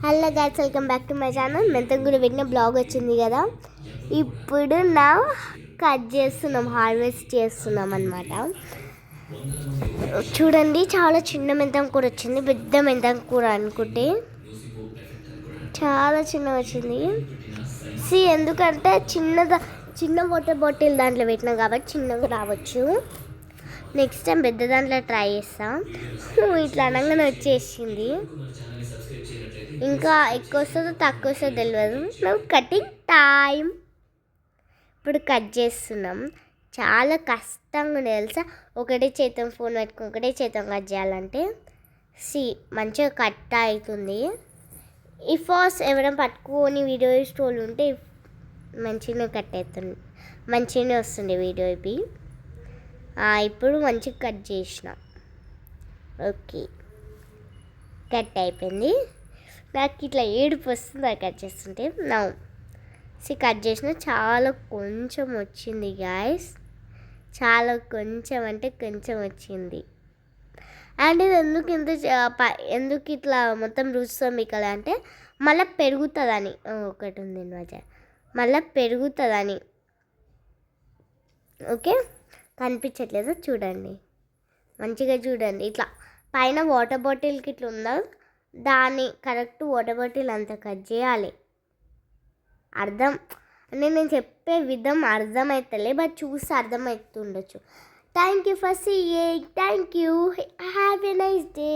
Hello guys, welcome back to my channel. మెంతం కూడా పెట్టిన బ్లాగ్ వచ్చింది కదా. ఇప్పుడు నా కట్ చేస్తున్నాం, హార్వెస్ట్ చేస్తున్నాం అనమాట. చూడండి, చాలా చిన్న మెంతం కూర వచ్చింది. పెద్ద మెంతం కూర అనుకుంటే చాలా చిన్న వచ్చింది. ఎందుకంటే చిన్న వాటర్ బాటిల్ దాంట్లో పెట్టినాం కాబట్టి చిన్నగా రావచ్చు. నెక్స్ట్ టైం పెద్ద దాంట్లో ట్రై చేస్తాం. ఇట్లా అనగానే వచ్చేసింది. ఇంకా ఎక్కువ వస్తుందో తక్కువ వస్తుందో తెలియదు. మేము కటింగ్ టైం ఇప్పుడు కట్ చేస్తున్నాం. చాలా కష్టంగా ఉంది తెలుసా. ఒకటే చేతం ఫోన్ పెట్టుకుని ఒకటే చేతం కట్ చేయాలంటే మంచిగా కట్ అవుతుంది. ఫాస్ట్ ఎవరైనా పట్టుకొని వీడియో స్టోల్ ఉంటే మంచిగానే కట్ అవుతుంది, మంచిగానే వస్తుంది వీడియో. ఇప్పుడు మంచిగా కట్ చేసిన. ఓకే, కట్ అయిపోయింది. నాకు ఇట్లా ఏడుపు వస్తుంది అది కట్ చేస్తుంటే. కట్ చేసిన చాలా కొంచెం వచ్చింది గాయస్, చాలా కొంచెం అంటే కొంచెం వచ్చింది. అండ్ ఇది ఎందుకు ఇట్లా మొత్తం రుచితో మీకు అంటే మళ్ళీ పెరుగుతుందని ఒకటి ఉంది మధ్య, మళ్ళీ పెరుగుతుందని. ఓకే, కనిపించట్లేదు చూడండి, మంచిగా చూడండి. ఇట్లా పైన వాటర్ బాటిల్కి ఇట్లా ఉందా, దాన్ని కరెక్ట్ వాటర్ బాటిల్ అంతా కట్ చేయాలి. నేను చెప్పే విధం అర్థమవుతలే, బట్ చూసి అర్థమవుతుండొచ్చు. Thank you for seeing. Thank you. Have a nice day.